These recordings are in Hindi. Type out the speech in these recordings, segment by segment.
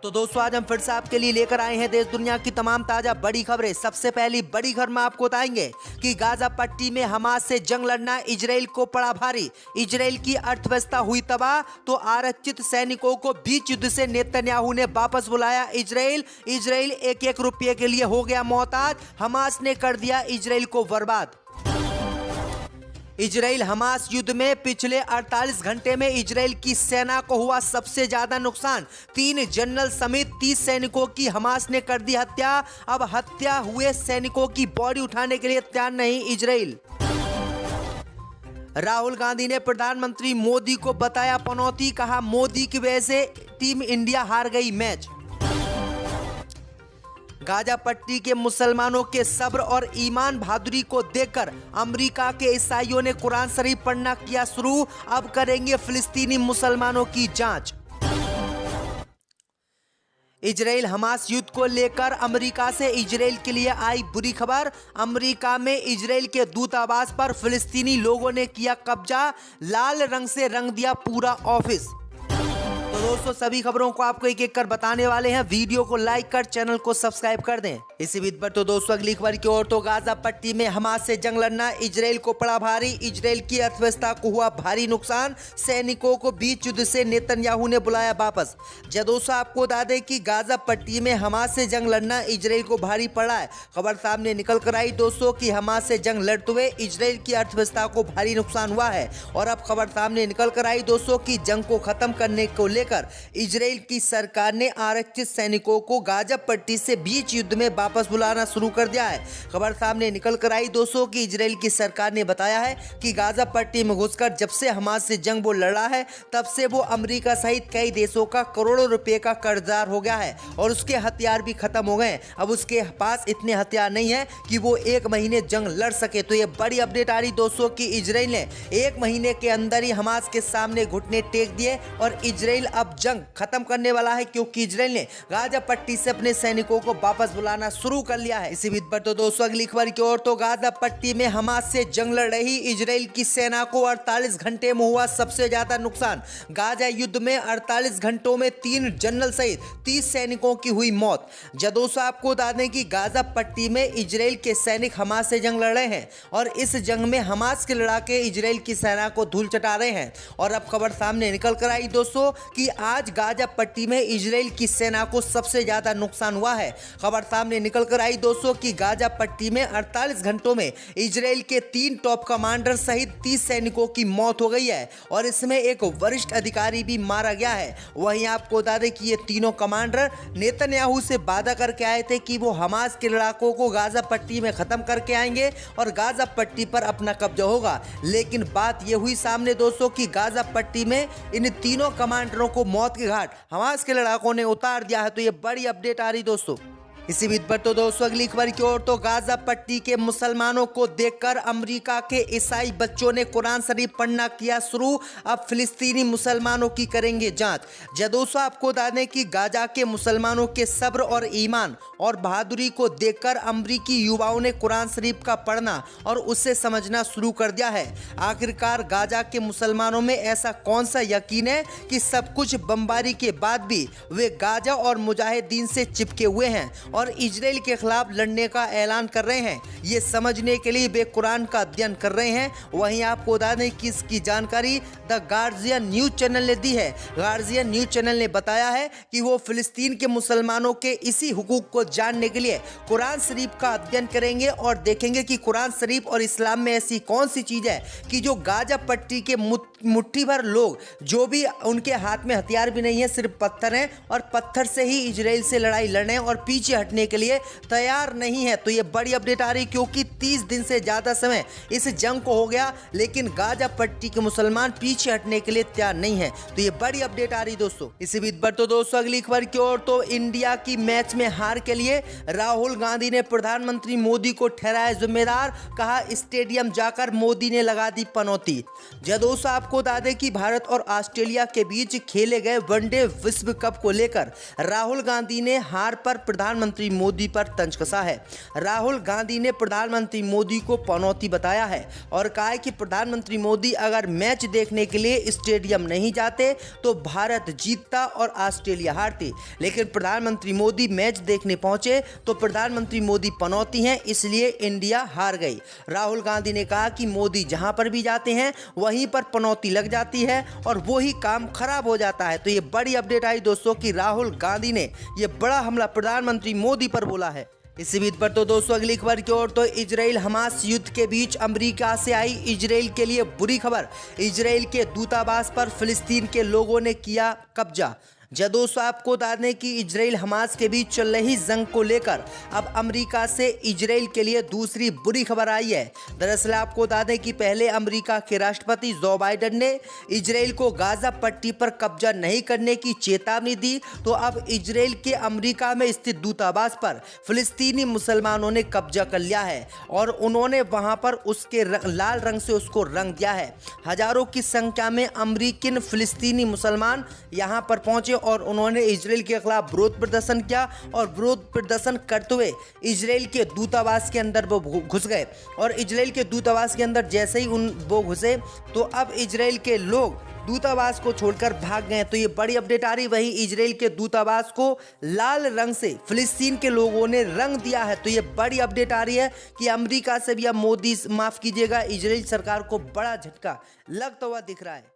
तो दोस्तों आज हम फिर से आपके लिए लेकर आए हैं देश दुनिया की तमाम ताजा बड़ी खबरें। सबसे पहली बड़ी खबर में आपको बताएंगे कि गाजा पट्टी में हमास से जंग लड़ना इजराइल को पड़ा भारी। इजराइल की अर्थव्यवस्था हुई तबाह तो आरक्षित सैनिकों को बीच युद्ध से नेतन्याहू ने वापस बुलाया। इजराइल एक एक रुपये के लिए हो गया मोहताज। हमास ने कर दिया इजराइल को बर्बाद। इजराइल हमास युद्ध में पिछले 48 घंटे में इजराइल की सेना को हुआ सबसे ज्यादा नुकसान। 3 जनरल समेत 30 सैनिकों की हमास ने कर दी हत्या। अब हत्या हुए सैनिकों की बॉडी उठाने के लिए तैयार नहीं इजराइल। राहुल गांधी ने प्रधानमंत्री मोदी को बताया पनौती, कहा मोदी की वजह से टीम इंडिया हार गई मैच। गाजा पट्टी के मुसलमानों के सब्र और ईमान बहादुरी को देखकर अमेरिका के ईसाइयों ने कुरान शरीफ पढ़ना किया शुरू। अब करेंगे फिलिस्तीनी मुसलमानों की जांच। इजराइल हमास युद्ध को लेकर अमेरिका से इजराइल के लिए आई बुरी खबर। अमेरिका में इजराइल के दूतावास पर फिलिस्तीनी लोगों ने किया कब्जा। लाल रंग से रंग दिया पूरा ऑफिस। तो दोस्तों सभी खबरों को आपको एक एक कर बताने वाले हैं। वीडियो को लाइक कर चैनल को सब्सक्राइब कर दें। इसी बीच पर तो दोस्तों अगली खबर की ओर। तो गाजा पट्टी में हमास से जंग लड़ना इजराइल को पड़ा भारी। इजराइल की अर्थव्यवस्था को हुआ भारी नुकसान। सैनिकों को बीच युद्ध से नेतन्याहू ने बुलाया वापस। दोस्तों आपको बता दें कि गाजा पट्टी में हमास से जंग लड़ना इजराइल को भारी पड़ा है। खबर सामने निकल कर आई दोस्तों कि हमास से जंग लड़ते हुए इजराइल की अर्थव्यवस्था को भारी नुकसान हुआ है। और अब खबर सामने निकल कर आई दोस्तों की जंग को खत्म करने को लेकर इजराइल की सरकार ने आरक्षित सैनिकों को गाजा पट्टी से बीच युद्ध में वापस बुलाना शुरू कर दिया है। खबर सामने निकल कर आई दोस्तों कि इजराइल की सरकार ने बताया है कि गाजा पट्टी में घुसकर जब से हमास से जंग वो लड़ा है तब से वो अमेरिका सहित कई देशों का करोड़ों रुपए का कर्जदार हो गया है और उसके हथियार भी खत्म हो गए। अब उसके पास इतने हथियार नहीं है कि वो 1 महीने जंग लड़ सके। तो ये बड़ी अपडेट आ रही दोस्तों कि इजराइल ने 1 महीने के अंदर ही हमास के सामने घुटने टेक दिए और इजराइल अब जंग खत्म करने वाला है, क्योंकि इजराइल ने गाजा पट्टी से अपने सैनिकों को वापस बुलाना शुरू कर लिया है। इसी बीच पर तो दोस्तों अगली खबर की ओर। तो गाजा पट्टी में हमास से जंग लड़ रही इजराइल की सेना को 48 घंटे में हुआ सबसे ज्यादा नुकसान। गाजा युद्ध में 48 घंटों में 3 जनरल सहित 30 सैनिकों की हुई मौत। दोस्तों आपको बता दें कि गाजा पट्टी में इजराइल के सैनिक हमास से जंग लड़ रहे हैं और इस जंग में हमास के लड़ाके इजराइल की सेना को धूल चटा रहे हैं। और अब खबर सामने निकल कर आई दोस्तों कि आज गाजा पट्टी में इजराइल की सेना को सबसे ज्यादा नुकसान हुआ है। खबर सामने निकल कर आई दोस्तों कि गाजा पट्टी में 48 घंटों में इजराइल के 3 टॉप कमांडर सहित 30 सैनिकों की मौत हो गई है और इसमें एक वरिष्ठ अधिकारी भी मारा गया है। वहीं आपको बता दें कि ये तीनों कमांडर नेतन्याहू से वादा करके आए थे कि वो हमास के लड़ाकों को गाजा पट्टी में खत्म करके आएंगे और गाजा पट्टी पर अपना कब्जा होगा। लेकिन बात ये हुई सामने दोस्तों कि गाजा पट्टी में इन तीनों कमांडरों को मौत के घाट हमास के लड़ाकों ने उतार दिया है। तो ये बड़ी अपडेट आ रही दोस्तों। इसी बीच पर तो दोस्तों अगली खबर की ओर। तो गाजा पट्टी के मुसलमानों को देखकर अमेरिका के ईसाई बच्चों ने कुरान शरीफ पढ़ना किया शुरू। अब फिलिस्तीनी मुसलमानों की करेंगे जांच। दोस्तों आपको बता दें कि गाजा के मुसलमानों के सब्र और ईमान और बहादुरी को देखकर अमेरिकी युवाओं ने कुरान शरीफ का पढ़ना और उससे समझना शुरू कर दिया है। आखिरकार गाजा के मुसलमानों में ऐसा कौन सा यकीन है कि सब कुछ बमबारी के बाद भी वे गाजा और मुजाहिदीन से चिपके हुए हैं और इजराइल के खिलाफ लड़ने का ऐलान कर रहे हैं। ये समझने के लिए वे कुरान का अध्ययन कर रहे हैं। वहीं आपको बता दें कि इसकी जानकारी द गार्जियन न्यूज चैनल ने दी है। गार्जियन न्यूज चैनल ने बताया है कि वो फिलिस्तीन के मुसलमानों के इसी हुकूक को जानने के लिए कुरान शरीफ का अध्ययन करेंगे और देखेंगे कि कुरान शरीफ और इस्लाम में ऐसी कौन सी चीज है कि जो गाजा पट्टी के मुट्ठी भर लोग, जो भी उनके हाथ में हथियार भी नहीं है, सिर्फ पत्थर हैं और पत्थर से ही इजराइल से लड़ाई लड़ने और पीछे हटने के लिए तैयार नहीं है। तो ये बड़ी अपडेट आ रही क्योंकि 30 दिन से ज्यादा समय इस जंग को हो गया लेकिन गाजा पट्टी के मुसलमान पीछे हटने के लिए तैयार नहीं है। तो ये बड़ी अपडेट आ रही दोस्तों। इसी बीच पर तो दोस्तों अगली खबर की ओर। तो इंडिया की मैच में हार के लिए राहुल गांधी ने प्रधानमंत्री मोदी को ठहराया जिम्मेदार। कहा स्टेडियम जाकर मोदी ने लगा दी पनौती। दोस्तों आपको बता दें कि भारत और ऑस्ट्रेलिया के बीच खेले गए वनडे विश्व कप को लेकर राहुल गांधी ने हार पर प्रधानमंत्री मोदी पर तंज कसा है। राहुल गांधी ने प्रधानमंत्री मोदी को पनौती बताया है और कहा है कि प्रधानमंत्री मोदी अगर मैच देखने के लिए स्टेडियम नहीं जाते तो भारत जीतता और ऑस्ट्रेलिया हारती, लेकिन प्रधानमंत्री मोदी मैच देखने पहुंचे तो प्रधानमंत्री मोदी पनौती हैं, इसलिए इंडिया हार गई। राहुल गांधी ने कहा कि मोदी जहां पर भी जाते हैं वहीं पर पनौती लग जाती है और वो ही काम खराब हो जाता है। तो ये बड़ी अपडेट आई दोस्तों कि राहुल गांधी ने ये बड़ा हमला प्रधानमंत्री मोदी पर बोला है। इसी बीच पर तो दोस्तों अगली खबर की ओर तो इजराइल हमास युद्ध के बीच अमेरिका से आई इजराइल के लिए बुरी खबर। इजराइल के दूतावास पर फिलिस्तीन के लोगों ने किया कब्जा। दोस्तों आपको बता दें कि इजराइल हमास के बीच चल रही जंग को लेकर अब अमेरिका से इजराइल के लिए दूसरी बुरी खबर आई है। दरअसल आपको बता दें कि पहले अमेरिका के राष्ट्रपति जो बाइडेन ने इजराइल को गाजा पट्टी पर कब्जा नहीं करने की चेतावनी दी, तो अब इजराइल के अमेरिका में स्थित दूतावास पर फिलिस्तीनी मुसलमानों ने कब्जा कर लिया है और उन्होंने वहां पर उसके लाल रंग से उसको रंग दिया है। हजारों की संख्या में अमेरिकन फिलिस्तीनी मुसलमान यहां पर पहुंचे और उन्होंने इजराइल के खिलाफ विरोध प्रदर्शन किया और विरोध प्रदर्शन करते हुए इजराइल के दूतावास के अंदर वो घुस गए और इजराइल के दूतावास के अंदर जैसे ही वो घुसे तो अब इजराइल के लोग दूतावास को छोड़कर भाग गए। तो ये बड़ी अपडेट आ रही, वहीं इजराइल के दूतावास को लाल रंग से फिलिस्तीन के लोगों ने रंग दिया है। तो ये बड़ी अपडेट आ रही है कि अमेरिका से भी अब मोदी माफ कीजिएगा इजराइल सरकार को बड़ा झटका लगता हुआ दिख रहा है।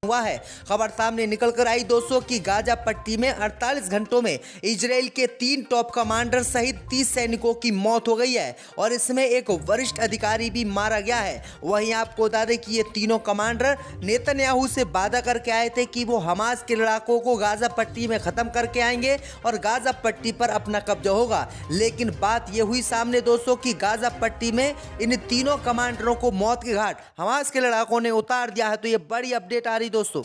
हुआ है खबर सामने निकल कर आई दोस्तों कि गाजा पट्टी में 48 घंटों में इजराइल के 3 टॉप कमांडर सहित 30 सैनिकों की मौत हो गई है और इसमें एक वरिष्ठ अधिकारी भी मारा गया है। वहीं आपको बता दें कि ये तीनों कमांडर नेतन्याहू से वादा करके आए थे कि वो हमास के लड़ाकों को गाजा पट्टी में खत्म करके आएंगे और गाजा पट्टी पर अपना कब्जा होगा, लेकिन बात ये हुई सामने दोस्तों कि गाजा पट्टी में इन तीनों कमांडरों को मौत के घाट हमास के लड़ाकों ने उतार दिया है। तो ये बड़ी अपडेट आ रही दोस्तों।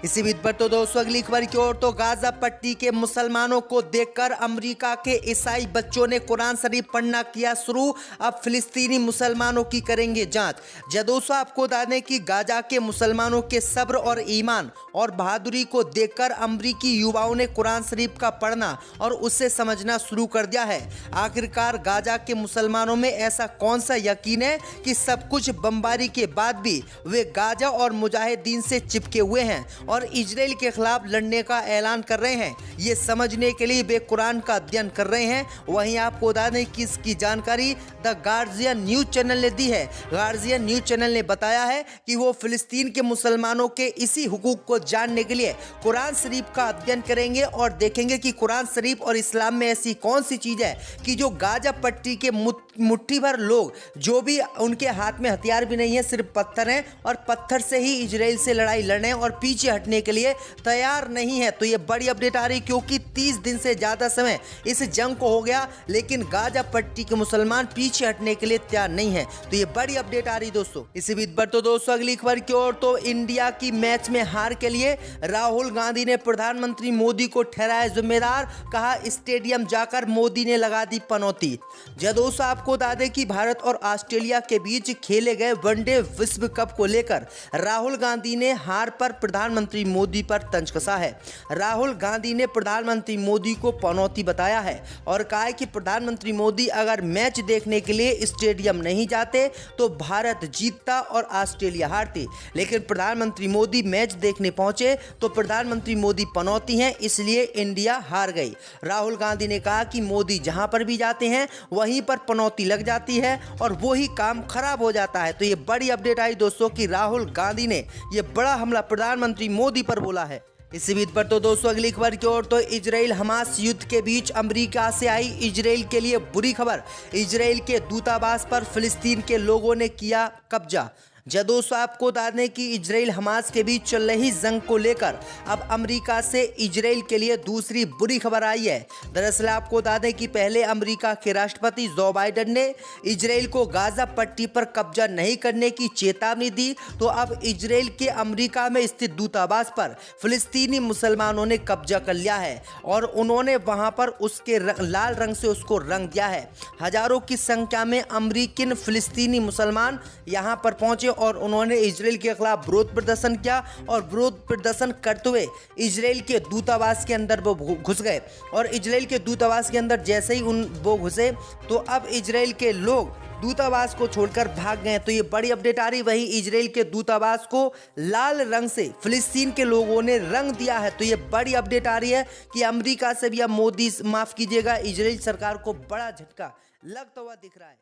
इसी बीच पर तो दोस्तों अगली खबर की ओर तो गाजा पट्टी के मुसलमानों को देखकर अमेरिका के ईसाई बच्चों ने कुरान शरीफ पढ़ना किया शुरू। अब फिलिस्तीनी मुसलमानों की करेंगे जांच। दोस्तों आपको बता दें कि गाजा के मुसलमानों के सब्र और ईमान और बहादुरी को देखकर अमेरिकी युवाओं ने कुरान शरीफ का पढ़ना और उससे समझना शुरू कर दिया है। आखिरकार गाजा के मुसलमानों में ऐसा कौन सा यकीन है कि सब कुछ बमबारी के बाद भी वे गाजा और मुजाहिदीन से चिपके हुए हैं और इजराइल के खिलाफ लड़ने का ऐलान कर रहे हैं। ये समझने के लिए वे कुरान का अध्ययन कर रहे हैं। वहीं आपको बता दें कि इसकी जानकारी द गार्जियन न्यूज चैनल ने दी है। गार्जियन न्यूज चैनल ने बताया है कि वो फिलिस्तीन के मुसलमानों के इसी हुकूक को जानने के लिए कुरान शरीफ का अध्ययन करेंगे और देखेंगे कि कुरान शरीफ और इस्लाम में ऐसी कौन सी चीज है कि जो गाजा पट्टी के मुट्ठी भर लोग, जो भी उनके हाथ में हथियार भी नहीं है, सिर्फ पत्थर हैं और पत्थर से ही इजराइल से लड़ाई लड़ने और पीछे हटने के लिए तैयार नहीं है। तो ये बड़ी अपडेट आ रही क्योंकि 30 दिन से ज्यादा समय इस जंग को हो गया, लेकिन गाजा पट्टी के मुसलमान पीछे हटने के लिए तैयार नहीं है। तो ये बड़ी अपडेट आ रही दोस्तों। इसी बीच पर तो दोस्तों अगली खबर की ओर तो इंडिया की मैच में हार के लिए राहुल गांधी ने प्रधानमंत्री मोदी को ठहराया जिम्मेदार। कहा स्टेडियम जाकर मोदी ने लगा दी पनौती। दोस्तों आपको बता दें कि भारत और ऑस्ट्रेलिया के बीच खेले गए वनडे विश्व कप को लेकर राहुल गांधी ने हार पर प्रधानमंत्री मोदी पर तंज कसा है। राहुल गांधी ने प्रधानमंत्री मोदी को पनौती बताया है और कहा है कि प्रधानमंत्री मोदी अगर मैच देखने के लिए स्टेडियम नहीं जाते तो भारत जीतता और ऑस्ट्रेलिया हारती, लेकिन प्रधानमंत्री मोदी मैच देखने पहुंचे तो प्रधानमंत्री मोदी पनौती हैं, इसलिए इंडिया हार गई। राहुल गांधी ने कहा कि मोदी जहां पर भी जाते हैं वहीं पर पनौती लग जाती है और वो ही काम खराब हो जाता है। तो ये बड़ी अपडेट आई दोस्तों कि राहुल गांधी ने ये बड़ा हमला प्रधानमंत्री मोदी पर बोला है। इसी बीच पर तो दोस्तों अगली खबर की ओर तो इजराइल हमास युद्ध के बीच अमेरिका से आई इजराइल के लिए बुरी खबर। इजराइल के दूतावास पर फिलिस्तीन के लोगों ने किया कब्जा। दोस्तों आपको बता दें कि इजराइल हमास के बीच चल रही जंग को लेकर अब अमेरिका से इजराइल के लिए दूसरी बुरी खबर आई है। दरअसल आपको बता दें कि पहले अमेरिका के राष्ट्रपति जो बाइडेन ने इजराइल को गाजा पट्टी पर कब्जा नहीं करने की चेतावनी दी, तो अब इजराइल के अमेरिका में स्थित दूतावास पर फिलिस्तीनी मुसलमानों ने कब्जा कर लिया है और उन्होंने वहां पर उसके लाल रंग से उसको रंग दिया है। हजारों की संख्या में अमेरिकन फिलिस्तीनी मुसलमान यहां पर पहुंचे और उन्होंने इजराइल के खिलाफ विरोध प्रदर्शन किया और विरोध प्रदर्शन करते हुए इजराइल के दूतावास के अंदर वो घुस गए। और इजराइल के दूतावास के अंदर जैसे ही वो घुसे तो अब इजराइल के लोग दूतावास को छोड़कर भाग गए। तो ये बड़ी अपडेट आ रही। वहीं इजराइल के दूतावास को लाल रंग से फिलिस्तीन के लोगों ने रंग दिया है। तो ये बड़ी अपडेट आ रही है कि अमेरिका से भी अब मोदी, माफ कीजिएगा, इजराइल सरकार को बड़ा झटका लगता हुआ दिख रहा है।